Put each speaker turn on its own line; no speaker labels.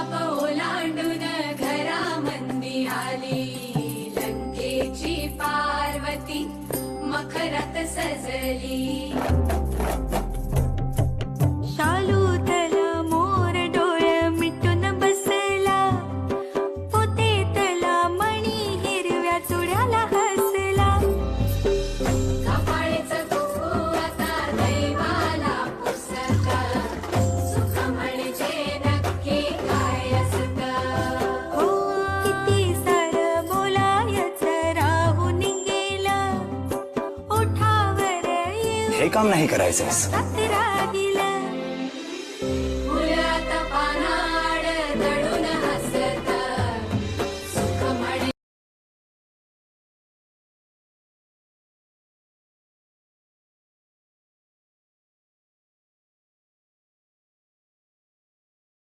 पाप ओलांडून घरामंदी आली, लंकेची पार्वती मखरात सजली.
शालूतला मोर डोळ मिटून बसला, पोतेतला मणी हिरव्या चुड्याला हसला.
कपाळीचं कुंकू आता दैवाला पुसतं, सुख म्हणजे नक्की काय असतं.
हो किती सारं बोलायचं राहून गेलं, ओठावर
हे काम नाही करायचंस.